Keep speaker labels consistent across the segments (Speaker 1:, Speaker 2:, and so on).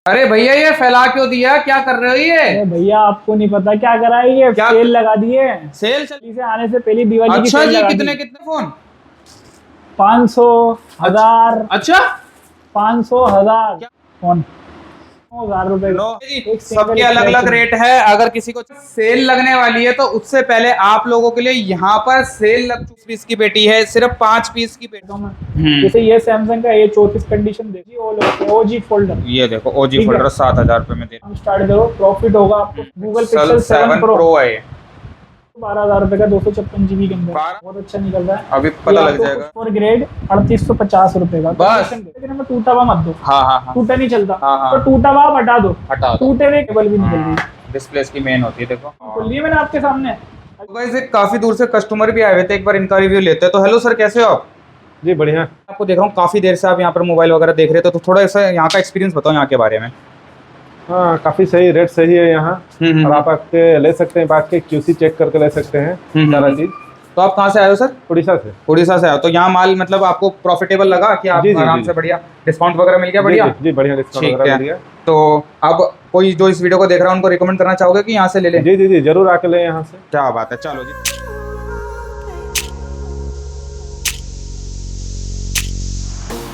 Speaker 1: अरे भैया ये फैला क्यों दिया, क्या कर रहे हो ये?
Speaker 2: अरे भैया आपको नहीं पता क्या करा है, ये
Speaker 1: क्या
Speaker 2: सेल लगा दिए।
Speaker 1: सेल चल?
Speaker 2: दिवाली से आने से पहले दिवाली की
Speaker 1: अच्छा
Speaker 2: सेल
Speaker 1: जी,
Speaker 2: लगा
Speaker 1: कितने
Speaker 2: दी।
Speaker 1: कितने फोन?
Speaker 2: 500, 1000,
Speaker 1: अच्छा
Speaker 2: 500, 1000 फोन, 1000 रुपए
Speaker 1: लो
Speaker 2: का
Speaker 1: जी,
Speaker 2: एक
Speaker 1: सबके
Speaker 2: सिंगल
Speaker 1: अलग
Speaker 2: स्क्रैच
Speaker 1: अलग
Speaker 2: में।
Speaker 1: रेट है। अगर किसी को सेल लगने वाली है तो उससे पहले आप लोगों के लिए यहाँ पर सेल लग 20 पीस की पेटी है, सिर्फ 5 पीस की पेटी।
Speaker 2: तो मैं जैसे ये सैमसंग का A34 कंडीशन देखिए, ओजी फोल्डर।
Speaker 1: ये देखो ओजी
Speaker 2: ठीक है,
Speaker 1: फोल्डर 7,000 रुपए में दे।
Speaker 2: हम स्टार्ट करो, प्रॉफिट होगा आपको। गूगल
Speaker 1: सल
Speaker 2: पिक्सल 7
Speaker 1: 7
Speaker 2: प्रो
Speaker 1: प्रो है ये।
Speaker 2: 12,000 रुपए का, 256 GB के अंदर
Speaker 1: 12
Speaker 2: बहुत अच्छा निकल रहा है।
Speaker 1: अभी
Speaker 2: ये
Speaker 1: पता लग
Speaker 2: आपको
Speaker 1: जाएगा।
Speaker 2: फॉर ग्रेड 3850 रुपए का
Speaker 1: बस।
Speaker 2: लेकिन हमें टूटा हुआ मत दो।
Speaker 1: हाँ हाँ हाँ,
Speaker 2: टूटा नहीं चलता।
Speaker 1: हाँ, हाँ।
Speaker 2: तो टूटा हुआ आप हटा दो,
Speaker 1: हटा दो।
Speaker 2: टूटे हुए केबल भी निकल रही है।
Speaker 1: डिस्प्ले की मेन होती है, देखो।
Speaker 2: खोल लिए मैंने आपके सामने।
Speaker 1: तो गाइस एक काफी दूर से कस्टमर भी आए हुए थे, एक बार इनका रिव्यू लेते हैं। तो हेलो सर, कैसे हो आप?
Speaker 3: जी बढ़िया।
Speaker 1: आपको देख रहा हूँ काफी देर से आप यहाँ पर मोबाइल वगैरह देख रहे थे, तो थोड़ा सा यहाँ का एक्सपीरियंस बताओ यहाँ के बारे में।
Speaker 3: हाँ काफ़ी सही रेट सही है यहाँ। और आप आके ले सकते हैं, बात के QC चेक करके ले सकते हैं सारा चीज़।
Speaker 1: तो आप कहाँ से आए हो सर?
Speaker 3: उड़ीसा से।
Speaker 1: उड़ीसा से आए हो, तो यहाँ माल मतलब आपको प्रॉफिटेबल लगा कि आप
Speaker 3: जी, जी,
Speaker 1: आराम
Speaker 3: जी,
Speaker 1: से
Speaker 3: जी।
Speaker 1: बढ़िया डिस्काउंट वगैरह मिल गया? बढ़िया
Speaker 3: जी बढ़िया डिस्काउंट
Speaker 1: ठीक
Speaker 3: वगैरह
Speaker 1: है।
Speaker 3: मिल गया।
Speaker 1: तो अब कोई जो इस वीडियो को देख रहा है उनको रिकमेंड करना चाहोगे कि यहाँ से ले लें?
Speaker 3: जी जी जी जरूर आके लें यहाँ से।
Speaker 1: क्या बात है, चलो जी।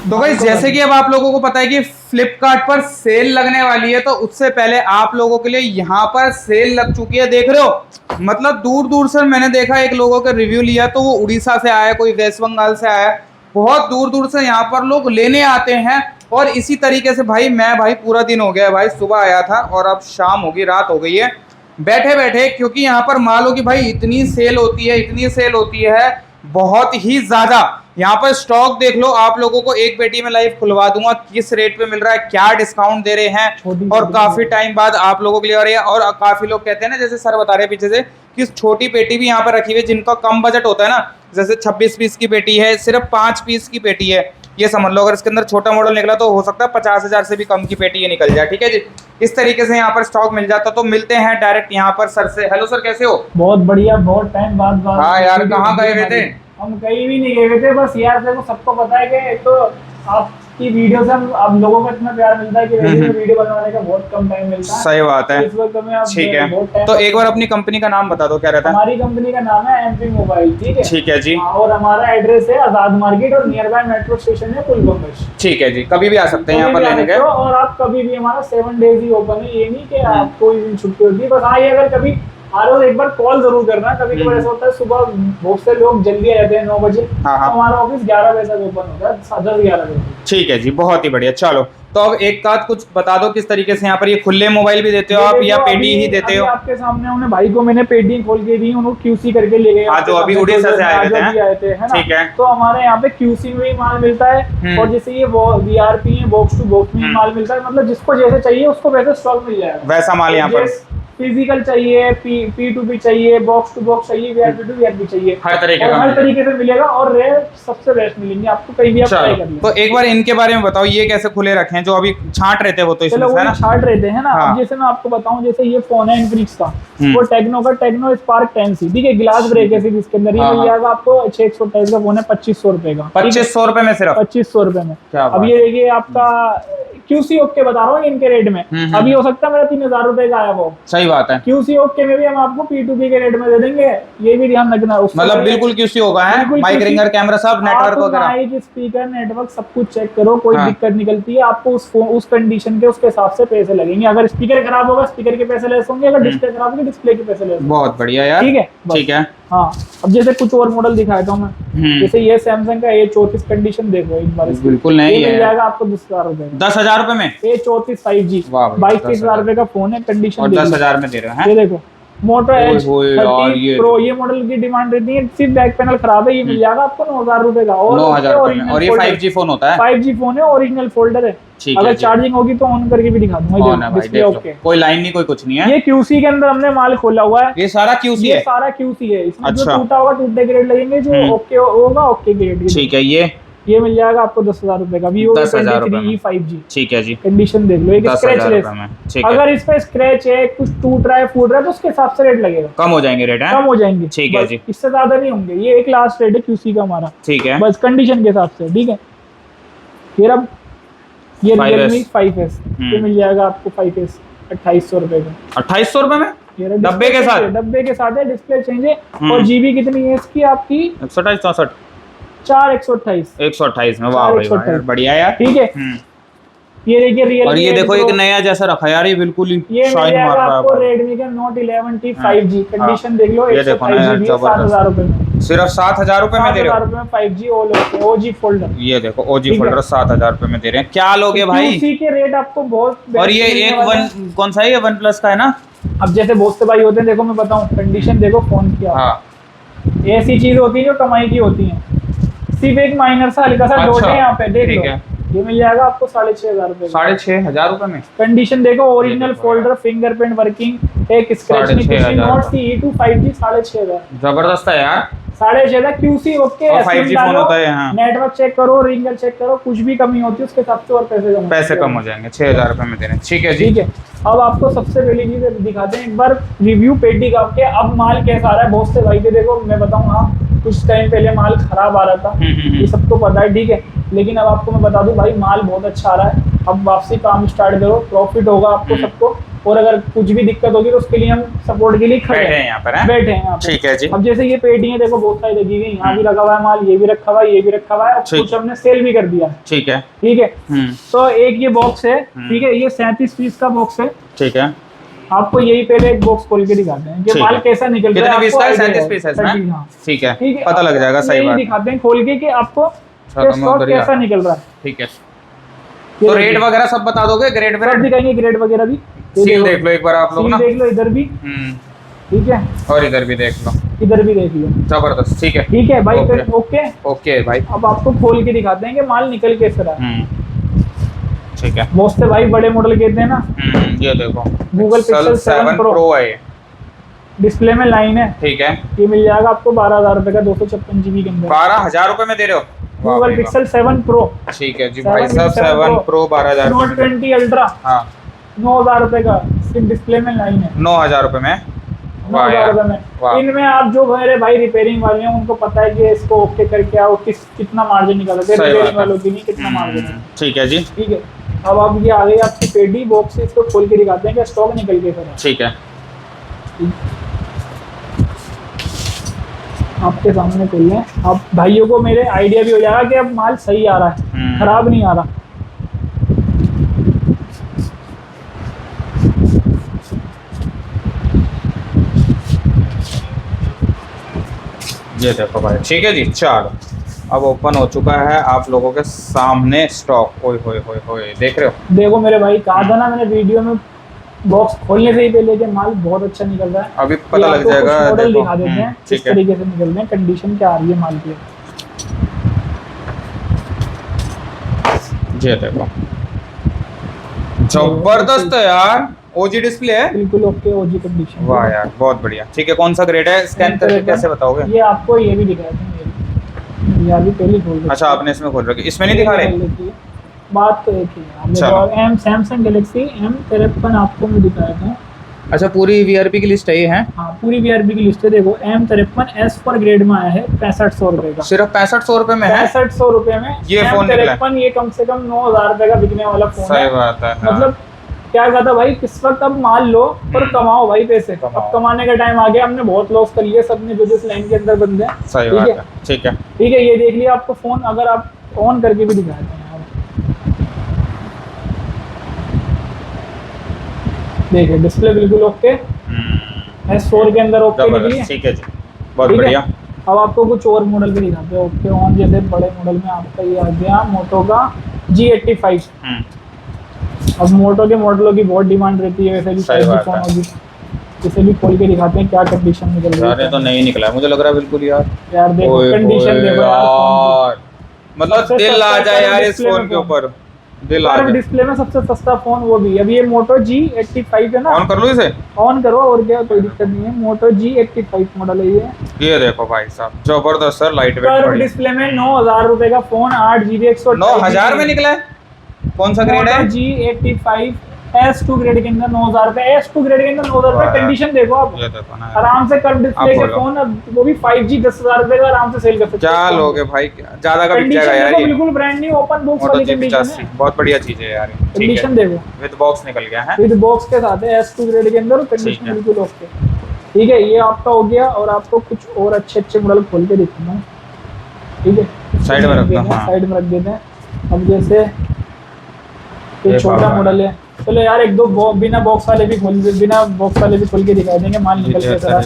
Speaker 1: तो भाई जैसे कि अब आप लोगों को पता है कि फ्लिपकार्ट पर सेल लगने वाली है, तो उससे पहले आप लोगों के लिए यहाँ पर सेल लग चुकी है, देख रहे हो। मतलब दूर दूर से मैंने देखा, एक लोगों का रिव्यू लिया तो वो उड़ीसा से आया, कोई वेस्ट बंगाल से आया, बहुत दूर दूर से यहाँ पर लोग लेने आते हैं। और इसी तरीके से भाई पूरा दिन हो गया भाई, सुबह आया था और अब शाम होगी, रात हो गई है बैठे बैठे, क्योंकि यहाँ पर माल की भाई इतनी सेल होती है, इतनी सेल होती है, बहुत ही ज्यादा। यहाँ पर स्टॉक देख लो, आप लोगों को एक पेटी में लाइव खुलवा दूंगा किस रेट पे मिल रहा है, क्या डिस्काउंट दे रहे हैं। और काफी टाइम बाद आप लोगों के लिए, और काफी लोग कहते हैं ना, जैसे सर बता रहे हैं पीछे से कि छोटी पेटी भी यहाँ पर रखी हुई है, जिनका कम बजट होता है ना, जैसे 26 पीस की पेटी है, सिर्फ 5 पीस की पेटी है, ये समझ लो। अगर इसके अंदर छोटा मॉडल निकला तो हो सकता है 50,000 से भी कम की पेटी ये निकल जाए, ठीक है जी। इस तरीके से यहाँ पर स्टॉक मिल जाता। तो मिलते हैं डायरेक्ट यहाँ पर सर से। हेलो सर, कैसे हो?
Speaker 2: बहुत बढ़िया, बहुत टाइम बाद बात।
Speaker 1: हाँ यार, कहाँ गए हुए थे?
Speaker 2: हम कहीं भी नहीं गए हुए थे, बस यार देखो सबको पता है कि तो आपकी वीडियो से हम लोगों को इतना प्यार मिलता है कि वीडियो बनाने का बहुत कम टाइम मिलता है।
Speaker 1: सही बात है।
Speaker 2: इस वक्त हमें अब
Speaker 1: ठीक है,
Speaker 2: बहुत टाइम।
Speaker 1: तो एक बार अपनी कंपनी का नाम बता दो, क्या रहता है?
Speaker 2: हमारी कंपनी का नाम है MP मोबाइल, ठीक है।
Speaker 1: ठीक है जी।
Speaker 2: और हमारा एड्रेस है आजाद मार्केट और नियर बाय मेट्रो स्टेशन है पुलबंगश।
Speaker 1: ठीक है जी, कभी भी आ सकते हैं यहाँ पर लेने के।
Speaker 2: और आप कभी भी, हमारा 7 डेज ही ओपन है, ये नहीं कि आप कोई दिन छुट्टी होती है। बस हाँ, ये अगर कभी आ रहे हो एक बार कॉल जरूर करना। कभी कभी ऐसा होता है सुबह बहुत से लोग जल्दी आ जाते हैं 9 बजे,
Speaker 1: हाँ, हाँ।
Speaker 2: तो हमारा ऑफिस 11 बजे तक ओपन होता है, 10-11 बजे।
Speaker 1: ठीक है जी, बहुत ही बढ़िया। चलो तो अब एक बात कुछ बता दो, किस तरीके से यहाँ पर ये खुले मोबाइल भी देते हो आप या पेटी ही देते हो?
Speaker 2: आपके सामने उन्हें भाई को मैंने पेटी खोल के दी, उन्होंने QC करके ले गए।
Speaker 1: हाँ, जो अभी उड़ीसा से आए थे
Speaker 2: है ना?
Speaker 1: ठीक है।
Speaker 2: तो हमारे यहाँ पे QC में भी माल मिलता है, और जैसे ये VRP है, बॉक्स टू बॉक्स में माल मिलता है। मतलब जिसको जैसे चाहिए उसको वैसे स्टॉक मिल जाएगा,
Speaker 1: वैसा माल यहाँ पर।
Speaker 2: फिजिकल चाहिए, P2P चाहिए, बॉक्स टू बॉक्स चाहिए, VIP टू VIP चाहिए,
Speaker 1: हर तरीके का,
Speaker 2: हर तरीके से मिलेगा। और रेट सबसे बेस्ट मिलेंगे आपको, कहीं भी आप ट्राई कर लें।
Speaker 1: तो एक बार इनके बारे में बताओ, ये कैसे खुले रखे हैं? जो अभी छांट रहे थे वो तो इसमें
Speaker 2: चलो,
Speaker 1: है ना?
Speaker 2: छाट रहे थे है ना।
Speaker 1: हाँ।
Speaker 2: अब जैसे मैं आपको बताऊं, जैसे ये फोन है इनफिनिक्स का, वो टेक्नो का टेक्नो स्पार्क 10C, ठीक है। गिलास ब्रेक है सिर्फ इसके अंदर, ये मिल जाएगा आपको। 128 का फोन है, 2500 रुपए का।
Speaker 1: 2500 रुपए में सिर्फ?
Speaker 2: 2500 रुपए में।
Speaker 1: क्या
Speaker 2: अब
Speaker 1: बात
Speaker 2: ये देखिए आपका QC ओके बता रहा हूँ इनके रेट में। अभी हो सकता है मेरा 3000 रुपए का आया वो।
Speaker 1: सही बात है।
Speaker 2: QC ओके में भी हम आपको P2P के रेट में दे देंगे, ये भी ध्यान रखना।
Speaker 1: मतलब बिल्कुल QC होगा है, माइक रिंगर कैमरा सब, नेटवर्क वगैरह,
Speaker 2: माइक स्पीकर नेटवर्क सब कुछ चेक करो, कोई दिक्कत निकलती है आपको उस कंडीशन के उसके हिसाब से पैसे लगेंगे। अगर स्पीकर खराब होगा स्पीकर के पैसे लेस होंगे, अगर डिस्प्ले खराब होगी डिस्प्ले के पैसे लेस होंगे।
Speaker 1: बहुत बढ़िया यार,
Speaker 2: ठीक है
Speaker 1: ठीक है।
Speaker 2: हाँ, अब जैसे कुछ और मॉडल दिखाता हूँ मैं। जैसे ये सैमसंग का A34 कंडीशन देखो एक बार,
Speaker 1: बिल्कुल नहीं है,
Speaker 2: मिल जाएगा आपको 10,000 रुपए,
Speaker 1: 10,000 रुपए में।
Speaker 2: A34 5G 22,000 रुपए का फोन है, कंडीशन
Speaker 1: और 10,000 में दे रहे हैं।
Speaker 2: ये देखो मोटो Edge
Speaker 1: यार,
Speaker 2: 30 Pro, ये मॉडल की डिमांड रहती है। सिर्फ बैक पैनल खराब है, ये मिल जाएगा आपको 9,000 रुपए का। और
Speaker 1: 9,000 और ये 5G फोन होता है?
Speaker 2: 5G फोन है, ओरिजिनल फोल्डर है। अगर चार्जिंग होगी तो ऑन करके भी दिखा दूंगा। डिस्प्ले ओके,
Speaker 1: कोई लाइन नहीं, कोई कुछ नहीं है।
Speaker 2: ये QC के अंदर हमने माल खोला हुआ है,
Speaker 1: ये सारा QC है?
Speaker 2: ये सारा QC है। इसमें जो टूटा होगा टूटे ग्रेड लगेंगे, जो ओके होगा ओके ग्रेड।
Speaker 1: ठीक है,
Speaker 2: ये मिल जाएगा आपको 10,000 रुपए का, Vivo
Speaker 1: 10,000
Speaker 2: 5G।
Speaker 1: ठीक है जी,
Speaker 2: कंडीशन देख लो, एक स्क्रैचलेस। अगर इस पे स्क्रैच है, कुछ टूट रहा है फूट रहा है, तो उसके हिसाब से रेट लगेगा,
Speaker 1: कम हो जाएंगे रेट,
Speaker 2: कम हो जाएंगे।
Speaker 1: ठीक है जी,
Speaker 2: इससे ज्यादा नहीं होंगे। ये एक लास्ट रेट है QC का हमारा,
Speaker 1: ठीक है।
Speaker 2: बस कंडीशन के हिसाब से, ठीक है। फिर अब ये
Speaker 1: 5S
Speaker 2: Realme 5S ये मिल जाएगा आपको 5S 2800 रुपए का।
Speaker 1: 2800 रुपए में
Speaker 2: ये रहा
Speaker 1: डब्बे के साथ?
Speaker 2: डब्बे के साथ है, डिस्प्ले चेंज है। और जीबी कितनी है इसकी आपकी?
Speaker 1: 128 64
Speaker 2: 4128
Speaker 1: 128 में। वाह भाई वाह यार, बढ़िया यार।
Speaker 2: ठीक है। ये देखिए Realme
Speaker 1: और ये देखो
Speaker 2: 8
Speaker 1: एक
Speaker 2: Pro,
Speaker 1: नया जैसा रखा यार, ये बिल्कुल ही
Speaker 2: ये मिल
Speaker 1: शाइन
Speaker 2: जाएगा
Speaker 1: मार रहा
Speaker 2: आपको
Speaker 1: है।
Speaker 2: Redmi का Note 11T 5G। कंडीशन देख लो,
Speaker 1: ये देखो ना
Speaker 2: 128
Speaker 1: यार,
Speaker 2: GB
Speaker 1: जबरदस्त।
Speaker 2: 7000 रुपए में।
Speaker 1: सिर्फ 7000 रुपए में दे रहे
Speaker 2: 7000
Speaker 1: हो?
Speaker 2: रुपए में 5G OG फोल्डर।
Speaker 1: ये देखो ओजी
Speaker 2: ठीक है।
Speaker 1: फोल्डर 7000 रुपए में दे रहे हैं। क्या लोगे भाई?
Speaker 2: QC के रेट आपको बहुत
Speaker 1: और ये
Speaker 2: best मिलने
Speaker 1: एक
Speaker 2: वाले
Speaker 1: वन
Speaker 2: हैं।
Speaker 1: कौन सा है, ये वन प्लस का है ना?
Speaker 2: अब जैसे बहुत से भाई होते हैं, देखो मैं बताऊं, कंडीशन देखो फोन की आप।
Speaker 1: हाँ
Speaker 2: ऐसी चीज होती है जो कमाई की होती है। सिर्फ एक माइनर सा हल्का सा डॉट
Speaker 1: अच्छा,
Speaker 2: है यहाँ पे, देख
Speaker 1: ठीक
Speaker 2: लो।
Speaker 1: है।
Speaker 2: ये मिल जाएगा आपको 6500 रुपए।
Speaker 1: 6500 रुपए में।
Speaker 2: कंडीशन देखो, ओरिजिनल
Speaker 1: देखो
Speaker 2: फोल्डर, फिंगरप्रिंट वर्किंग, एक स्क्रैच नहीं, कुछ नहीं।
Speaker 1: 6500
Speaker 2: नोट CE2 5G 6500।
Speaker 1: जबरदस्त है यार।
Speaker 2: 6500 QC ओके।
Speaker 1: और 5G फोन होता है, हाँ।
Speaker 2: नेटवर्क चेक करो, रिंगर चेक करो, कुछ भी कमी होती है उसके हिसाब से और पैसे कम
Speaker 1: हो जाएंगे। 6000 रुपए में दे रहे हैं। ठीक है जी।
Speaker 2: ठीक है। अब आपको सबसे पहली चीज दिखाते हैं एक बार रिव्यू पेटी का के अब माल कैसा आ रहा है। बहुत से भाई थे, देखो मैं बताऊं, हाँ कुछ टाइम पहले माल खराब आ रहा था, ये सबको पता है, ठीक है। लेकिन अब आपको मैं बता दूं भाई, माल बहुत अच्छा आ रहा है। अब वापसी काम स्टार्ट करो, प्रॉफिट होगा आपको सबको। और अगर कुछ भी दिक्कत होगी तो उसके लिए हम सपोर्ट के लिए खड़े
Speaker 1: बैठे हैं यहाँ पर, हैं?
Speaker 2: बैठे हैं यहाँ पे।
Speaker 1: ठीक है जी।
Speaker 2: अब जैसे ये पेटियां देखो बहुत सारी लगी हुई, यहाँ भी लगा हुआ है माल, ये भी रखा हुआ है, ये भी रखा हुआ है, और
Speaker 1: ठीक।
Speaker 2: कुछ हमने सेल भी कर दिया है।
Speaker 1: ठीक है।
Speaker 2: ठीक है। तो एक ये बॉक्स है, ठीक है, ये 37 पीस का बॉक्स है।
Speaker 1: ठीक है।
Speaker 2: आपको यही पहले एक बॉक्स खोल के दिखाते हैं कि
Speaker 1: ठीक
Speaker 2: माल
Speaker 1: है।
Speaker 2: कैसा निकल रहा है।
Speaker 1: कितने पीस
Speaker 2: आपको
Speaker 1: का है?
Speaker 2: idea
Speaker 1: 37
Speaker 2: है।
Speaker 1: पीस है
Speaker 2: 30,
Speaker 1: इसमें?
Speaker 2: हाँ।
Speaker 1: ठीक है,
Speaker 2: ठीक है,
Speaker 1: पता लग जाएगा। सही
Speaker 2: यही
Speaker 1: बात है।
Speaker 2: दिखाते हैं खोल के कि आपको
Speaker 1: चलो,
Speaker 2: कि स्टॉक
Speaker 1: बढ़िया।
Speaker 2: कैसा निकल रहा है।
Speaker 1: ठीक है।
Speaker 2: ये
Speaker 1: तो
Speaker 2: देखिए।
Speaker 1: रेट वगैरह सब बता दोगे? ग्रेड
Speaker 2: सब
Speaker 1: वगैरह
Speaker 2: दिखाएंगे, ग्रेड वगैरह भी। ये
Speaker 1: सील
Speaker 2: देखो,
Speaker 1: देख लो एक बार आप लोग
Speaker 2: सील
Speaker 1: ना।
Speaker 2: देख लो, इधर भी, ठीक है,
Speaker 1: और इधर भी देख लो।
Speaker 2: इधर भी देख लो।
Speaker 1: जबरदस्त। ठीक है।
Speaker 2: ठीक है भाई,
Speaker 1: ओके।
Speaker 2: फिर ओके।
Speaker 1: ओके भाई।
Speaker 2: अब आपको खोल के दिखाते हैं कि माल निकल कैसे रहा है।
Speaker 1: ठीक है।
Speaker 2: बहुत से भाई बड़े मॉडल कहते हैं ना,
Speaker 1: ये देखो
Speaker 2: Google Pixel 7 Pro
Speaker 1: Pro है ये।
Speaker 2: डिस्प्ले में लाइन है।
Speaker 1: ठीक है।
Speaker 2: ये मिल जाएगा आपको 12000 रुपए का 256 GB के अंदर।
Speaker 1: 12000 रुपए में दे रहे हो? वाह
Speaker 2: Google
Speaker 1: भाई वाह।
Speaker 2: Pixel 7 Pro,
Speaker 1: ठीक है जी भाई साहब।
Speaker 2: 7
Speaker 1: 7 Pro 12000
Speaker 2: Note
Speaker 1: रुपए में।
Speaker 2: 20 Ultra
Speaker 1: हाँ
Speaker 2: 9000 रुपए का, सिर्फ डिस्प्ले में लाइन है।
Speaker 1: 9000 रुपए में। वाह
Speaker 2: 9000
Speaker 1: यार।
Speaker 2: रुपए में।
Speaker 1: वाह।
Speaker 2: इनमें आप जो मेरे भाई रिपेयरिंग वाले हैं उनको पता है कि इसको ओके करके आओ, कितना मार्जिन निकाला है।
Speaker 1: सही बात
Speaker 2: रिपेयरिंग
Speaker 1: है।
Speaker 2: वालों की नहीं, कितना मार्जिन है।
Speaker 1: ठीक है जी।
Speaker 2: ठीक है। अब आप ये आ गई आपकी पेडी बॉक्स, इसको खोल के दिखाते हैं कि स्टॉक निकल के फिर
Speaker 1: ठीक है।
Speaker 2: आपके सामने खोल लें। अब भाइयों को मेरे आइडिया भी हो जाएगा कि अब माल सही आ रहा है, खराब नहीं आ रहा।
Speaker 1: ये देखो भाई। ठीक है जी। चलो अब ओपन हो चुका है आप लोगों के सामने स्टॉक। ओए होए होए होए, देख रहे हो?
Speaker 2: देखो मेरे भाई, कहा था ना मैंने वीडियो में, बॉक्स खोलने से ही पहले कि माल बहुत अच्छा निकल रहा है।
Speaker 1: अभी पता लग जाएगा।
Speaker 2: मॉडल
Speaker 1: देखो।
Speaker 2: दिखा देते हैं किस
Speaker 1: ठीक है।
Speaker 2: तरीके से निकल रहे हैं, कंडीशन क्या आ रही है माल की।
Speaker 1: ये देखो जबरदस्त है यार। ओजी डिस्प्ले है।
Speaker 2: बिल्कुल ओके ओजी कंडीशन।
Speaker 1: वाह यार बहुत बढ़िया। ठीक है, कौन सा ग्रेड है? स्कैन करके कैसे बताओगे?
Speaker 2: ये आपको ये भी दिखाया था ये अभी पहले खोल रखी है।
Speaker 1: अच्छा आपने इसमें खोल रखी, इसमें नहीं दिखा रहे?
Speaker 2: बात तो एक ही है। हमने
Speaker 1: चलो।
Speaker 2: तो एम सैमसंग गैलेक्सी M53 आपको मैं दिखाया था।
Speaker 1: अच्छा पूरी वीआरपी की लिस्ट है ये? है
Speaker 2: हाँ पूरी VRB की लिस्ट है। देखो M53 S4 ग्रेड में आया है 6500 रुपए का।
Speaker 1: सिर्फ 6500 रुपए में है?
Speaker 2: 6500 रुपए में
Speaker 1: ये फोन निकला है।
Speaker 2: M53 ये कम से कम 9000 रुपए का बिकने वाला फोन
Speaker 1: सही
Speaker 2: है।
Speaker 1: बात है। हाँ।
Speaker 2: मतलब क्या कहता भाई, किस वक्त अब माल लो और कमाओ भाई पैसे।
Speaker 1: कमाओ।
Speaker 2: अब कमाने का टाइम आ गया, हमने बहुत लॉस कर लिया सबने जो इस लाइन के अंदर बंदे हैं।
Speaker 1: सही
Speaker 2: ठीक
Speaker 1: बात
Speaker 2: है।
Speaker 1: है। ठीक है।
Speaker 2: ठीक है, ये देख लिया आपको फोन, अगर आप ऑन करके भी दिखा दें यार, देखिए डिस्प्ले बिल्कुल ओके, S4 के अंदर ओके निकली है।
Speaker 1: जबरदस्त। ठीक है जी बहुत
Speaker 2: ठीक है।
Speaker 1: बढ़िया।
Speaker 2: अब आपको कुछ और मॉडल भी दिखाते हैं ओके ऑन। जैसे बड़े मॉडल में आपका ये आ गया मोटो का G85। अब मोटो के मॉडलों की बहुत डिमांड रहती है, वैसे भी
Speaker 1: सही
Speaker 2: 5G
Speaker 1: बात
Speaker 2: फोन
Speaker 1: है।
Speaker 2: होगी। इसे भी खोल के दिखाते हैं क्या कंडीशन निकल रही
Speaker 1: यार ये तो नहीं निकला है, मुझे लग रहा है बिल्कुल यार।
Speaker 2: यार देखो
Speaker 1: ओए
Speaker 2: कंडीशन
Speaker 1: होए
Speaker 2: देखो यार फोन
Speaker 1: यार, मतलब
Speaker 2: सबसे
Speaker 1: दिल आ
Speaker 2: सस्ता
Speaker 1: जाए यार
Speaker 2: कर्व
Speaker 1: इस
Speaker 2: डिस्प्ले
Speaker 1: फोन
Speaker 2: में
Speaker 1: के
Speaker 2: फोन।
Speaker 1: ऊपर, दिल आ
Speaker 2: की।
Speaker 1: जाए।
Speaker 2: डिस्प्ले में सबसे सस्ता फोन वो भी। अब ये मोटो G85 है ना,
Speaker 1: ऑन कर लूं इसे?
Speaker 2: ऑन करो और क्या, कोई दिक्कत नहीं है। मोटो G85 मॉडल है ये।
Speaker 1: ये देखो भाई साहब जबरदस्त सर, लाइट वेट
Speaker 2: कर्व
Speaker 1: बढ़िया।
Speaker 2: डिस्प्ले में 9000 रुपए का फोन, 8GB 128GB।
Speaker 1: 9000 में निकला है? कौन सा ग्रेड है?
Speaker 2: G85 S2 ग्रेड के अंदर 9000 रुपए, S2 ग्रेड के अंदर 9000 रुपए। कंडीशन देखो आप,
Speaker 1: ये देखो ना
Speaker 2: आराम से कर्व डिस्प्ले के
Speaker 1: बोलो।
Speaker 2: फोन, अब वो भी 5G 10,000 रुपए का आराम से सेल कर सकते
Speaker 1: क्या
Speaker 2: हो।
Speaker 1: लोगे भाई, ज्यादा का बिक
Speaker 2: कंडीशन
Speaker 1: जाएगा यार
Speaker 2: देखो
Speaker 1: ये।
Speaker 2: बिल्कुल ब्रांड न्यू ओपन बॉक्स
Speaker 1: मोटो
Speaker 2: वाली
Speaker 1: जी
Speaker 2: कंडीशन
Speaker 1: 85
Speaker 2: है।
Speaker 1: बहुत बढ़िया चीज है यार ये। ठीक
Speaker 2: कंडीशन
Speaker 1: है,
Speaker 2: देखो
Speaker 1: विद बॉक्स निकल गया है।
Speaker 2: विद बॉक्स के साथ है, S2 ग्रेड के अंदर,
Speaker 1: ठीक
Speaker 2: कंडीशन
Speaker 1: है।
Speaker 2: बिल्कुल ओके। ठीक है, ये आपका हो गया। और आपको कुछ और अच्छे मॉडल खोल के दिखाऊंगा, ठीक है।
Speaker 1: साइड में रख दो, हाँ।
Speaker 2: साइड में रख देते हैं। अब जैसे
Speaker 1: ये
Speaker 2: ये छोटा
Speaker 1: बाबा।
Speaker 2: मॉडल है, चलो यार एक दो बिना बॉक्स वाले भी खोल के दिखा देंगे, माल निकल के सारा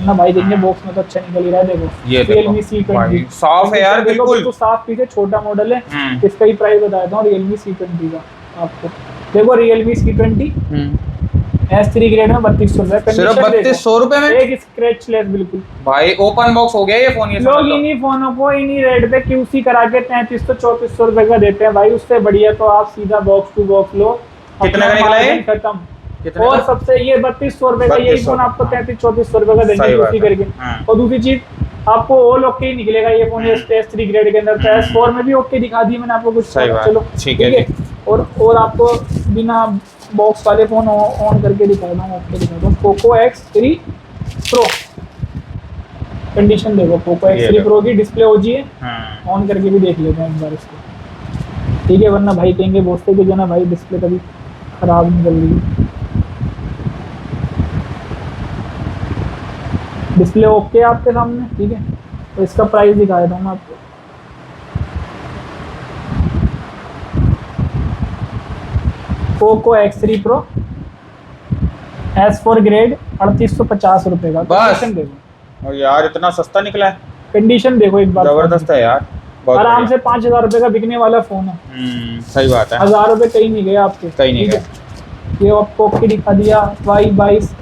Speaker 2: ना भाई। देंगे बॉक्स में तो अच्छा निकल ही रहा है। देखो
Speaker 1: ये
Speaker 2: Realme
Speaker 1: देखो भाई,
Speaker 2: C20
Speaker 1: साफ है यार बिल्कुल।
Speaker 2: साफ पीछे, छोटा मॉडल है।
Speaker 1: हम्म।
Speaker 2: इसका ही प्राइस बता देता हूँ, Realme C20 का आपको। देखो Realme C20 S3 ग्रेड में 3200 रुपए,
Speaker 1: सिर्फ 3200 रुपए में
Speaker 2: एक स्क्रैचलेस बिल्कुल।
Speaker 1: भाई ओपन बॉक्स हो गया ये फोन। ये
Speaker 2: लोग
Speaker 1: समझ लो।
Speaker 2: इन्हीं फोनों को इन्हीं रेट पे QC करा के 3300-3400 रुपए का देते हैं भाई। उससे बढ़िया तो आप सीधा बॉक्स टू बॉक्स लो।
Speaker 1: कितने का
Speaker 2: अपना
Speaker 1: निकला ये?
Speaker 2: मार्जिन खत्म।
Speaker 1: कितने
Speaker 2: और
Speaker 1: का?
Speaker 2: सबसे ये 3200 रुपए का यही
Speaker 1: 3200
Speaker 2: फोन आपको
Speaker 1: हाँ।
Speaker 2: 3300-3400 रुपए का देंगे
Speaker 1: सही बात
Speaker 2: QC
Speaker 1: है।
Speaker 2: करके।
Speaker 1: हाँ।
Speaker 2: और दूसरी चीज आपको ऑल ओके ही निकलेगा ये फोन S3 ग्रेड के अंदर। तो S4 में भी ओके दिखा दिए मैंने आपको कुछ।
Speaker 1: सही बात।
Speaker 2: चलो
Speaker 1: ठीक है जी।
Speaker 2: और आपको बिना बॉक्स वाले फोन ऑन करके दिखाता हूँ, ओके दिखाता हूँ। पोको X3 Pro कंडीशन देखो, पोको
Speaker 1: ये
Speaker 2: X3
Speaker 1: देखो।
Speaker 2: Pro की डिस्प्ले OG है।
Speaker 1: हाँ।
Speaker 2: ऑन करके भी देख लेते हैं एक बार इसको, ठीक है। वरना भाई कहेंगे बोलते कि जो ना भाई डिस्प्ले कभी खराब निकल रही है। डिस्प्ले ओके है आपके सामने, ठीक है। तो इसका प्राइस दिखा देता हूँ मैं आपको। Poco X3 Pro S4 grade 3850 रुपए का।
Speaker 1: बस?
Speaker 2: कंडीशन देखो,
Speaker 1: और यार इतना सस्ता निकला है,
Speaker 2: कंडीशन देखो एक बार।
Speaker 1: जबरदस्त है यार, बहुत
Speaker 2: आराम
Speaker 1: बढ़िया।
Speaker 2: से 5000 रुपए का बिकने वाला फोन है।
Speaker 1: सही बात है।
Speaker 2: 1000 रुपए कहीं नहीं गए आपके,
Speaker 1: कहीं नहीं
Speaker 2: ठीक है। ये आपको ओके दिखा दिया Y22।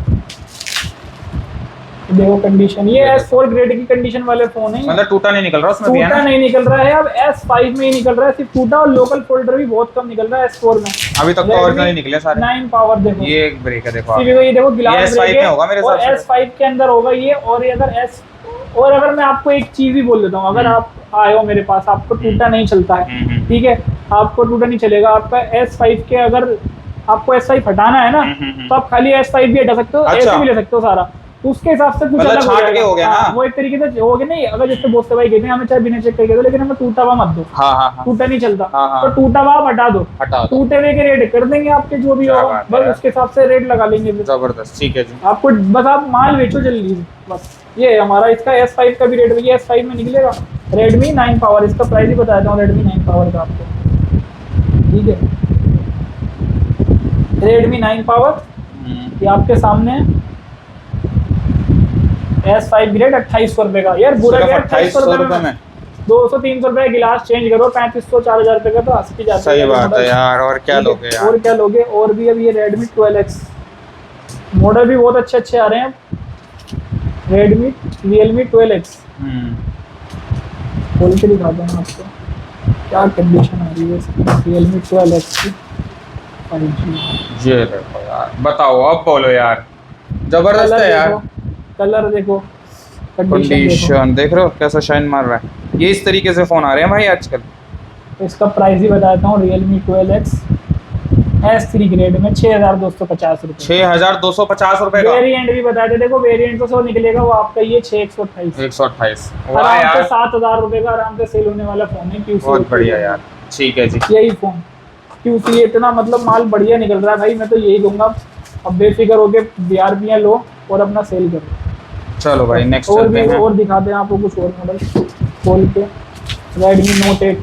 Speaker 2: देखो कंडीशन, ये S4 ग्रेड की कंडीशन वाले फोन है।
Speaker 1: मतलब टूटा नहीं निकल रहा उसमें भी है
Speaker 2: टूटा
Speaker 1: ना?
Speaker 2: नहीं निकल रहा है। अब S5 में ही निकल रहा है सिर्फ टूटा, और लोकल फोल्डर भी बहुत कम निकल रहा है S4 में।
Speaker 1: अभी तक तो ओरिजिनल ही निकले सारे।
Speaker 2: 9 पावर देखो,
Speaker 1: ये एक ब्रेक है देखो आप।
Speaker 2: ये देखो गिलास
Speaker 1: ये S5
Speaker 2: ब्रेक
Speaker 1: में
Speaker 2: है,
Speaker 1: होगा मेरे
Speaker 2: और
Speaker 1: हिसाब से।
Speaker 2: S5 के अंदर होगा ये। और अगर मैं आपको एक चीज भी बोल देता हूँ, अगर आप आए हो मेरे पास, आपको टूटा नहीं चलता है, ठीक है, आपको टूटा नहीं चलेगा। आपका S5 के अगर आपको S5 हटाना है ना, तो आप खाली S5 भी हटा सकते हो,
Speaker 1: अच्छा।
Speaker 2: ऐसे भी ले सकते हो सारा। तो उसके हिसाब से कुछ
Speaker 1: मतलब
Speaker 2: अलग
Speaker 1: छांट के हो गया ना?
Speaker 2: हाँ, वो एक तरीके से हो गया। नहीं, अगर जैसे बहुत से भाई कहते हैं हमें चाहे बिना चेक करके दो, लेकिन हमें टूटा हुआ मत दो।
Speaker 1: हाँ हाँ हाँ,
Speaker 2: टूटा नहीं चलता,
Speaker 1: हाँ, हाँ।
Speaker 2: तो टूटा हुआ आप हटा दो।
Speaker 1: हटा दो।
Speaker 2: टूटे हुए के रेट कर देंगे आपके, जो भी
Speaker 1: क्या
Speaker 2: होगा
Speaker 1: बात है
Speaker 2: बस
Speaker 1: यार।
Speaker 2: उसके हिसाब से रेट लगा लेंगे फिर।
Speaker 1: जबरदस्त, ठीक है जी।
Speaker 2: आपको बस आप माल बेचो जल्दी से, बस। ये हमारा इसका S5 का भी रेट, ये S5 में निकलेगा। Redmi 9 पावर, इसका प्राइस ही बता देता हूँ Redmi 9 पावर का आपको, ठीक है। Redmi 9 पावर ये आपके सामने है। S5 ग्रेड 2800 रुपए का। यार बुरा
Speaker 1: सिर्फ
Speaker 2: क्या
Speaker 1: 2800 रुपए में
Speaker 2: 200-300 रुपए गिलास चेंज करो, 3500-4000 रुपए का तो हंस की जाता है।
Speaker 1: सही बात है यार। और क्या
Speaker 2: ठीक है,
Speaker 1: लोगे यार?
Speaker 2: और क्या लोगे? और भी अब ये Redmi 12X मॉडल भी बहुत अच्छे आ रहे हैं। Realme 12X खोल के दिखाता हूँ आपको क्या कंडीशन आ रही है इसकी। Realme 12X की 5G।
Speaker 1: ये देखो यार, बताओ अब बोलो यार, जबरदस्त है यार।
Speaker 2: कलर देखो,
Speaker 1: कंडीशन देख रहे हो कैसा शाइन मार रहा है। ये इस तरीके से फोन आ रहे हैं भाई आजकल।
Speaker 2: तो इसका प्राइस ही बताता हूँ। Realme 12X S3 ग्रेड में 6250 रुपए।
Speaker 1: 6250 रुपए का
Speaker 2: वेरिएंट भी बताते, देखो वेरिएंट तो सब निकलेगा वो आपका ये 6128।
Speaker 1: 128। वाह
Speaker 2: आराम से
Speaker 1: यार,
Speaker 2: 7000 रुपए का आराम से सेल होने वाला फोन है। QC
Speaker 1: बहुत बढ़िया यार। ठीक है जी।
Speaker 2: यही फोन QC इतना मतलब माल बढ़िया निकल रहा है भाई। मैं तो यही दूंगा, अब बेफिक्र होके BRP लो और अपना सेल करो।
Speaker 1: चलो भाई नेक्स्ट
Speaker 2: और
Speaker 1: चलते
Speaker 2: भी
Speaker 1: हैं।
Speaker 2: और दिखाते हैं आपको कुछ और मॉडल खोल के। Redmi Note 8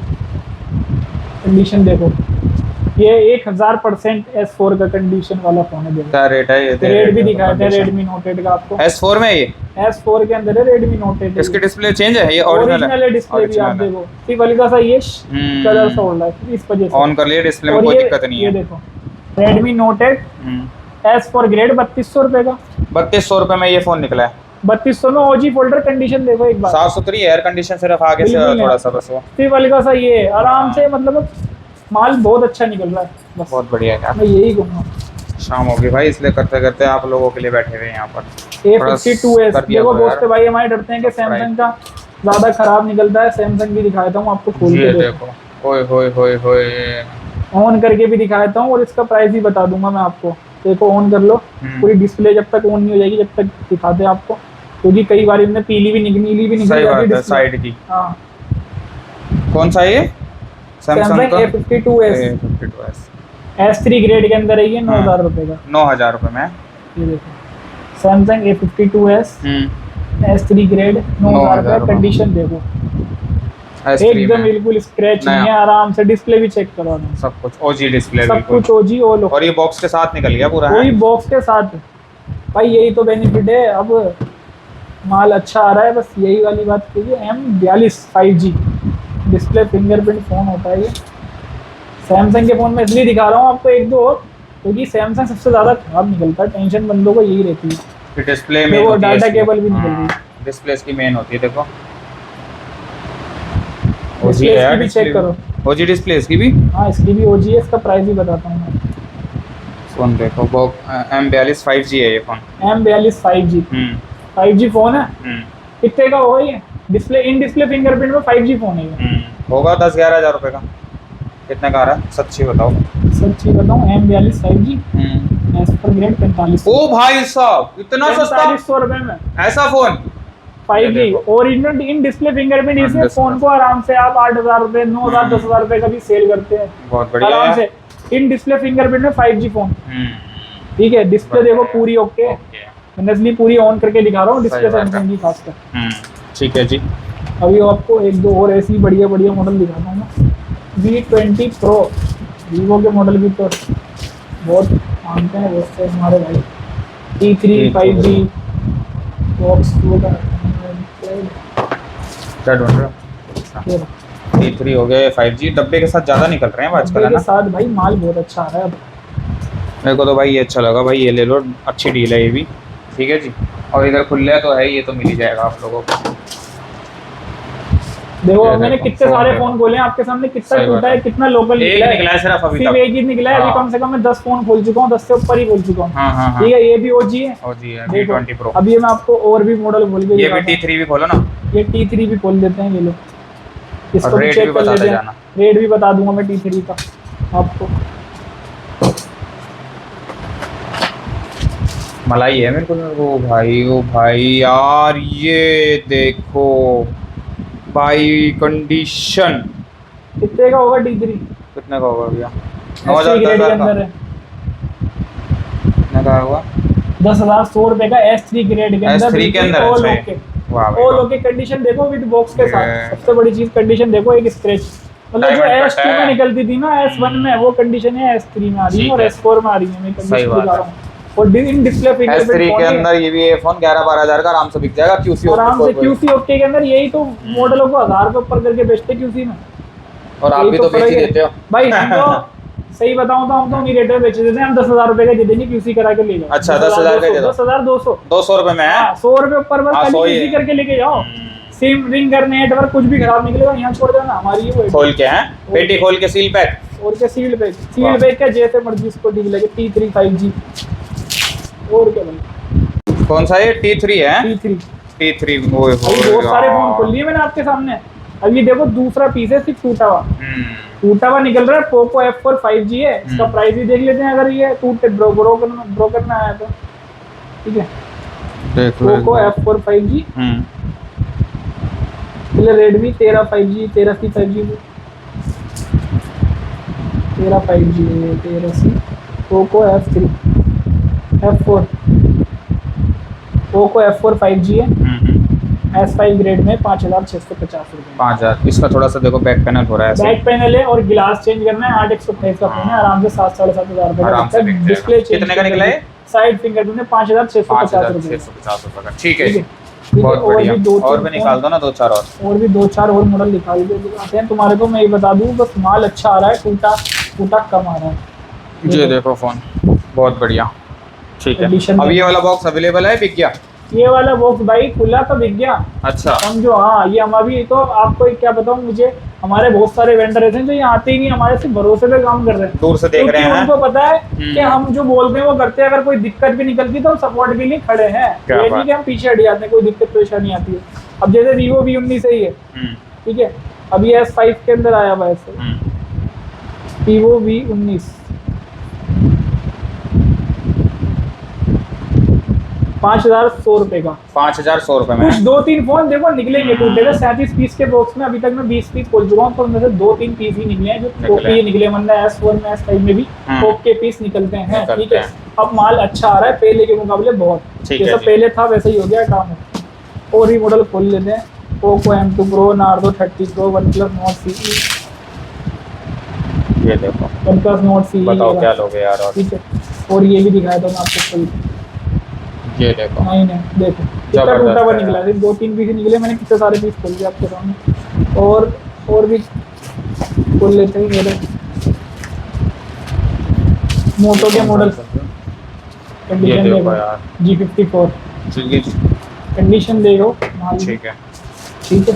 Speaker 2: कंडीशन देखो, ये 1000% S4 का कंडीशन वाला फोन है। देखो
Speaker 1: क्या रेट है ये?
Speaker 2: रेट भी दिखाते हैं Redmi Note 8 का आपको।
Speaker 1: S4 में ये
Speaker 2: S4 के अंदर है Redmi Note 8।
Speaker 1: इसकी डिस्प्ले चेंज है, ये
Speaker 2: ओरिजिनल है डिस्प्ले भी। आप देखो सिर्फ हल्का सा ये कलर सा हो रहा है, इस वजह से
Speaker 1: ऑन कर लिए डिस्प्ले में,
Speaker 2: और
Speaker 1: कोई
Speaker 2: ये-
Speaker 1: दिक्कत नहीं
Speaker 2: ये
Speaker 1: है।
Speaker 2: देखो Redmi Note 8 S4 ग्रेड 3200 रुपए का।
Speaker 1: 3200 रुपए में ये फोन निकला है।
Speaker 2: 3200 में OG फोल्डर कंडीशन देखो एक बार।
Speaker 1: साफ सुथरी एयर कंडीशन, सिर्फ आगे से
Speaker 2: बिल्कुल
Speaker 1: थोड़ा
Speaker 2: नहीं।
Speaker 1: सा बस वो।
Speaker 2: सिर्फ हल्का सा ये आराम से, मतलब माल बहुत अच्छा निकल रहा है। बस
Speaker 1: बहुत बढ़िया है यार।
Speaker 2: मैं यही कहूँगा।
Speaker 1: शाम होगी भाई, इसलिए करते करते आप लोगों के लिए बैठे हुए हैं यहाँ पर।
Speaker 2: A52s
Speaker 1: कर दिया
Speaker 2: देखो
Speaker 1: करो
Speaker 2: दोस्त
Speaker 1: यार।
Speaker 2: भाई हमारे डरते हैं कि सैमसंग का ज्यादा खराब निकलता है। सैमसंग भी दिखाता हूँ आपको खोल
Speaker 1: ये
Speaker 2: के देखो।
Speaker 1: देखो, ओए होए होए होए,
Speaker 2: ऑन करके भी दिखा देता हूँ और इसका प्राइस भी बता दूंगा मैं आपको। देखो ऑन कर लो, पूरी डिस्प्ले जब तक ऑन नहीं हो जाएगी जब तक दिखाते हैं आपको, क्योंकि कई बार इनमें नीली भी निकल
Speaker 1: सही
Speaker 2: जाती
Speaker 1: बात है
Speaker 2: है
Speaker 1: साइड की।
Speaker 2: हाँ,
Speaker 1: कौन सा है ये?
Speaker 2: सैमसंग
Speaker 1: का
Speaker 2: A52s
Speaker 1: A52s
Speaker 2: S3 ग्रेड के अंदर है ये, 9,000 रुपए का।
Speaker 1: 9,000 रुपए में।
Speaker 2: ये देखो सैमसंग A52s S3 ग्रेड 9,000 रुपए। कंडीशन देखो एकदम बिल्कुल स्क्रैच नहीं है, आराम से डिस्प्ले भी चेक करो ना,
Speaker 1: सब कुछ ओजी डिस्प्ले,
Speaker 2: सब कुछ ओजी ओ लो।
Speaker 1: और ये बॉक्स के साथ निकल गया पूरा,
Speaker 2: वही बॉक्स के साथ भाई, यही तो बेनिफिट है। अब माल अच्छा आ रहा है, बस यही वाली बात कीजिए। M42 5G display fingerprint phone होता है ये। सैमसंग के फोन में इसलिए दिखा रहा हूँ आपको एक दो और, क्योंकि सैमसंग सबसे ज्यादा खराब निकलता है, टेंशन बंदों को यही रहती है।
Speaker 1: डिस्प्ले में
Speaker 2: वो डाटा केबल भी निकल रही है,
Speaker 1: डिस्प्ले इसकी मेन होती है। देखो
Speaker 2: डिस्प्ले इसकी भी चेक करो,
Speaker 1: ओजी डिस्प्ले इसकी भी।
Speaker 2: हाँ इसकी भी ओजी है, इसका प्राइस भी बताता हूँ मैं।
Speaker 1: फोन देखो वो M42 5G है ये phone.
Speaker 2: M42 5G 5G phone है। कितने का होगा ये? डिस्प्ले इन डिस्प्ले फिंगरप्रिंट में 5G फोन है ये।
Speaker 1: होगा 10-11 हज़ार रुपए का। कितने का आ रहा है सच्ची बताओ?
Speaker 2: सच्ची बताऊं M42 5G एस पर ग्रेड 45।
Speaker 1: ओ भाई साहब इतना सस्ता,
Speaker 2: 4500 रुपए में
Speaker 1: ऐसा phone
Speaker 2: 5G original in display fingerprint. इस फोन को आराम से आप 8,000 रुपए 9,000 10,000 रुपए का भी सेल करते हैं,
Speaker 1: बहुत बढ़िया
Speaker 2: आराम से। इन डिस्प्ले फिंगरप्रिंट में 5G फोन, ठीक है। डिस्प्ले देखो पूरी ओके, मैंने इसलिए पूरी ऑन करके दिखा रहा हूँ डिस्प्ले सैमसंग की खासकर।
Speaker 1: ठीक है जी।
Speaker 2: अभी आपको एक दो और ऐसी बढ़िया बढ़िया मॉडल दिखाता हूँ मैं। V20 Pro वीवो के मॉडल भी तो बहुत मानते हैं वैसे हमारे भाई। T3 5G बॉक्स
Speaker 1: क्या ढूंढ रहे हो? T3 हो गया, 5G डब्बे के साथ ज़्यादा निकल रहे हैं आजकल, है ना?
Speaker 2: साथ भाई माल बहुत अच्छा आ रहा है अब।
Speaker 1: मेरे को तो भाई ये अच्छा लगा भाई, ये ले लो, अच्छी डील है ये भी। ठीक है जी। और इधर खुले तो है, ये तो मिल ही जाएगा आप लोगों को।
Speaker 2: देखो मैंने कितने सारे फोन खोले हैं आपके सामने, कितना टूटा है, कितना लोकल निकला है
Speaker 1: सिर्फ अभी
Speaker 2: सिर्फ एक ही निकला है। अभी कम से कम मैं 10 फोन खोल चुका हूँ, 10 से ऊपर ही खोल चुका हूँ। ठीक है, ये भी ओजी है।
Speaker 1: V20 Pro।
Speaker 2: अभी मैं आपको और भी मॉडल खोल के
Speaker 1: ये भी T3 भी खोलो ना,
Speaker 2: ये T3 भी खोल देते हैं ये लोग, इसको भी
Speaker 1: रेट
Speaker 2: चेक
Speaker 1: भी
Speaker 2: कर
Speaker 1: बताते
Speaker 2: लेते हैं।
Speaker 1: जाना।
Speaker 2: रेट भी बता दूंगा मैं T3 का आपको।
Speaker 1: मलाई है मेरे को। ओ भाई यार ये देखो भाई कंडीशन।
Speaker 2: कितने का होगा T3?
Speaker 1: कितने का होगा भैया?
Speaker 2: 9,000 ग्रेड के अंदर है।
Speaker 1: कितने का होगा?
Speaker 2: 10,100 रुपए का S3 ग्रेड के अंदर।
Speaker 1: S3 के अंदर
Speaker 2: ऑल
Speaker 1: है।
Speaker 2: ओके,
Speaker 1: वाह भाई
Speaker 2: ऑल ओके। कंडीशन देखो विद बॉक्स के साथ। सबसे बड़ी चीज कंडीशन देखो, एक स्क्रैच मतलब जो S2 में निकलती थी ना S1 में, वो कंडीशन है S3 में आ रही है और S4 में आ रही है। मैं कंडीशन दिखा रहा हूँ। और इन डिस्प्ले फिंगरप्रिंट
Speaker 1: S3 के अंदर ये भी ये फोन 11-12 हज़ार का आराम से बिक जाएगा। QC
Speaker 2: आराम से QC ओके के अंदर। यही तो मॉडलों को 1,000 रुपए ऊपर करके बेचते QC में,
Speaker 1: और आप भी तो बेच ही देते हो
Speaker 2: भाई। हम तो सही बताऊं तो हम तो उन्हीं रेट में बेच देते हैं। हम 10,000 रुपए का दे देंगे, QC करा के ले जाओ।
Speaker 1: अच्छा 10,000 का दे दो।
Speaker 2: 10,200
Speaker 1: रुपए में है।
Speaker 2: 100 रुपए ऊपर बस QC करके लेके जाओ। सिम रिंग करने नेटवर्क कुछ भी खराब निकलेगा यहाँ छोड़ देना, हमारी वो
Speaker 1: खोल के हैं पेटी खोल के सील पैक।
Speaker 2: और क्या सील पैक का जैसे मर्जी इसको ठीक लगे। T3 5G और क्या भाई?
Speaker 1: कौन सा ये T3 है? T3 ओए
Speaker 2: बहुत सारे फोन खोल लिए मैंने आपके सामने। अब ये देखो दूसरा पीस है सिर्फ टूटा हुआ निकल रहा है। पोको F4 5G है। इसका प्राइस भी देख लेते हैं, अगर ये ब्रोकर में आया तो। ठीक है, Poco F4 5G Redmi 13 5G 13C 5G 13 5G 13C Poco F4 Poco F4 5G है। S5 ग्रेड में 5,650 रुपए।
Speaker 1: 5,000। इसका थोड़ा सा देखो बैक पैनल हो रहा है,
Speaker 2: बैक पैनल है और गिलास चेंज करना है। 8/128 का फोन है, आराम से 7-7,500 रुपए का डिस्प्ले।
Speaker 1: कितने का निकला है?
Speaker 2: साइड फिंगरप्रिंट में 5,650 रुपए।
Speaker 1: 5,650 रुपए का। ठीक है, बहुत बढ़िया। और भी निकाल दो ना 2-4 और
Speaker 2: भी 2-4 और मॉडल दिखाते हैं तुम्हारे को। मैं ये बता दूं बस माल अच्छा आ रहा है, टूटा कम आ रहा है।
Speaker 1: ये देखो फोन बहुत बढ़िया। ठीक है, अब ये वाला बॉक्स अवेलेबल है, बिक गया
Speaker 2: ये वाला बॉक्स भाई? खुला तो बिक गया।
Speaker 1: अच्छा
Speaker 2: समझो। हाँ, ये हम अभी तो आपको क्या बताऊं, मुझे हमारे बहुत सारे वेंडर हैं जो यहाँ आते ही नहीं, हमारे से भरोसे पे काम कर रहे हैं,
Speaker 1: दूर से देख रहे हैं।
Speaker 2: उनको पता है कि हम जो बोलते हैं वो करते हैं। अगर कोई दिक्कत भी निकलती तो हम सपोर्ट के लिए खड़े हैं। ये नहीं कि हम पीछे हट जाते हैं, कोई दिक्कत परेशानी आती है। अब जैसे Vivo V19 सही है, ठीक है, अब ये S5 के अंदर आया हुआ है। Vivo V19 5,100 रुपए का।
Speaker 1: 5,100 रुपए में
Speaker 2: कुछ 2-3 फोन देखो निकलेंगे टूटे हुए 37 पीस के बॉक्स में। अभी तक मैं 20 पीस खोल चुका हूँ, तो उनमें से 2-3 पीस ही निकले हैं जो ओके निकले, मतलब S4 में S5 में भी ओके पीस निकलते हैं। ठीक है, अब माल अच्छा आ रहा है पहले के मुकाबले बहुत, जैसा पहले था वैसा ही हो गया काम। और ही मॉडल खोल लेते हैं, Poco M2 Pro, Nardo 30 Pro, OnePlus Nord CE,
Speaker 1: ये देखो
Speaker 2: OnePlus Nord CE,
Speaker 1: बताओ क्या लोगे यार। और
Speaker 2: ठीक है, और ये भी दिखाया था मैं आपको खोल के।
Speaker 1: ये देखो
Speaker 2: नहीं देखो कितना टूटा हुआ निकला, सिर्फ 2-3 पीस निकले, मैंने कितने सारे पीस खोल दिए आपके सामने। और भी खोल लेते हैं मेरे मोटो के मॉडल।
Speaker 1: ये देखो यार
Speaker 2: G54 कंडीशन देखो माल,
Speaker 1: ठीक है।
Speaker 2: ठीक है,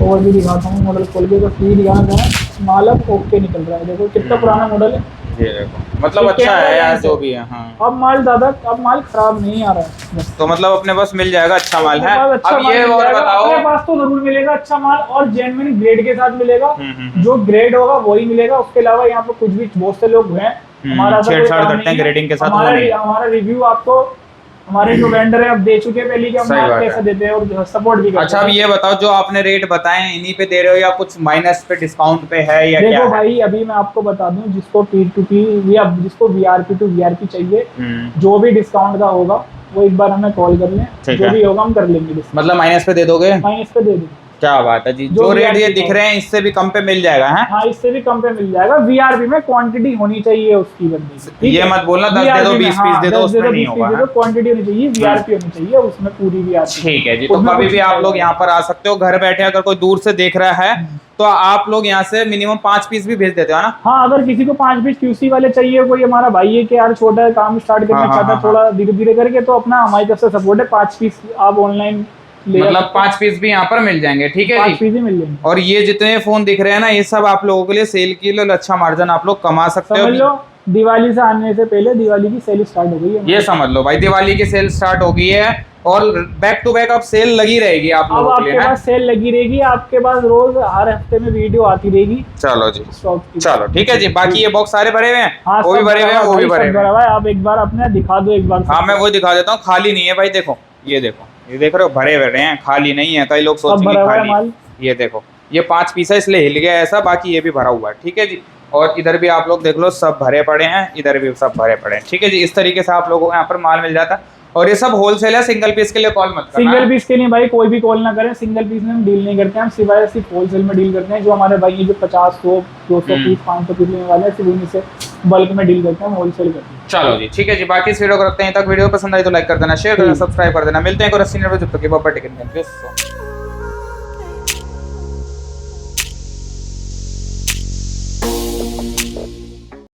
Speaker 2: और भी दिखाता हूँ मॉडल खोल के, तो फ्री दिखाना है। माल अब ओके निकल रहा है, देखो कितना पुराना मॉडल है।
Speaker 1: ये देखो मतलब अच्छा है यार जो भी है। हाँ,
Speaker 2: अब माल खराब नहीं आ रहा है बस।
Speaker 1: तो मतलब अपने पास मिल जाएगा अच्छा माल है।
Speaker 2: अच्छा
Speaker 1: अब ये और बताओ,
Speaker 2: अपने पास तो जरूर मिलेगा अच्छा माल, और जेन्युइन ग्रेड के साथ मिलेगा। जो ग्रेड होगा वही मिलेगा, उसके अलावा यहाँ पे कुछ भी बहुत से लोग हैं हमारा
Speaker 1: छेड़छाड़ करते हैं ग्रेडिंग के साथ,
Speaker 2: हमारा रिव्यू आपको हमारे जो वेंडर है अब दे चुके हैं पहले कि हम माल कैसे देते हैं और सपोर्ट भी करते हैं।
Speaker 1: अच्छा अब ये बताओ, जो आपने रेट बताए इन्हीं पे दे रहे हो या कुछ माइनस पे डिस्काउंट पे है या क्या
Speaker 2: देखो
Speaker 1: है?
Speaker 2: भाई अभी मैं आपको बता दूं, जिसको P2P या जिसको VRP to VRP चाहिए, जो भी डिस्काउंट का होगा वो एक बार हमें कॉल कर लें, जो भी होगा हम कर लेंगे।
Speaker 1: मतलब माइनस पे दे दोगे?
Speaker 2: माइनस पे दे देंगे।
Speaker 1: क्या बात है जी, जो रेट ये दिख रहे हैं इससे भी कम पे मिल जाएगा है?
Speaker 2: हाँ इससे भी कम पे मिल जाएगा। VRP में क्वांटिटी होनी चाहिए उसकी बंदी,
Speaker 1: ये मत बोलना 10 दे दो 20 पीस दे दो, उसमें नहीं होगा।
Speaker 2: क्वांटिटी होनी चाहिए, VRP होनी चाहिए उसमें पूरी VRP।
Speaker 1: ठीक है जी, तो कभी भी आप लोग यहाँ पर आ सकते हो घर बैठे। अगर कोई दूर से देख रहा है तो आप लोग यहाँ से मिनिमम 5 पीस भी भेज देते हो ना?
Speaker 2: हाँ, अगर किसी को 5 पीस QC वाले चाहिए, कोई हमारा भाई है कि यार छोटा काम स्टार्ट करना चाहता है थोड़ा धीरे धीरे करके, तो अपना हमारी तरफ से सपोर्ट है। 5 पीस आप ऑनलाइन
Speaker 1: मतलब 5 पीस भी यहाँ पर मिल जाएंगे। ठीक है
Speaker 2: 5 पीस ही मिल जाएंगे।
Speaker 1: और ये जितने फोन दिख रहे हैं ना, ये सब आप लोगों के लिए सेल के लिए अच्छा मार्जिन आप लोग कमा सकते हो।
Speaker 2: समझ लो दिवाली से आने से पहले दिवाली की सेल स्टार्ट हो गई है।
Speaker 1: ये समझ लो भाई, दिवाली की सेल स्टार्ट हो गई है और बैक टू बैक अब सेल लगी रहेगी आप लोगों के लिए।
Speaker 2: आपके पास सेल लगी रहेगी, आपके पास रोज हर हफ्ते में वीडियो आती रहेगी।
Speaker 1: चलो जी, चलो ठीक है जी। बाकी ये बॉक्स सारे भरे हुए हैं,
Speaker 2: हाँ,
Speaker 1: वो भी भरे हुए हैं, वो भी भरे हुए हैं।
Speaker 2: आप एक बार अपने दिखा दो एक बार।
Speaker 1: हाँ मैं वो दिखा देता हूँ, खाली नहीं है भाई। देखो ये देखो, ये देख रहे हो भरे भरे हैं, खाली नहीं है। कई लोग सोचेंगे खाली। ये देखो ये 5 पीस है इसलिए हिल गया ऐसा, बाकी ये भी भरा हुआ है। ठीक है जी, और इधर भी आप लोग देख लो सब भरे पड़े हैं, इधर भी सब भरे पड़े हैं। ठीक है जी, इस तरीके से आप लोगों को यहाँ पर माल मिल जाता है। और ये सब होलसेल है, सिंगल पीस के लिए कॉल मत करना।
Speaker 2: सिंगल पीस के लिए भाई कोई भी कॉल ना करें, सिंगल पीस में हम डील नहीं करते हैं, हम सिर्फ होलसेल में डील करते हैं। जो हमारे भाई जो 50, 100, 200 पीस 500 पीस लेने वाले हैं, सिर्फ उन्हीं से बल्क में डील करते हैं, हम होलसेल करते हैं।
Speaker 1: चलो जी ठीक है जी, बाकी इस वीडियो को रखते हैं तक। वीडियो पसंद आई तो लाइक कर देना, शेयर कर देना, सब्सक्राइब कर देना। मिलते हैं एक और 80 जब तक की टिकट।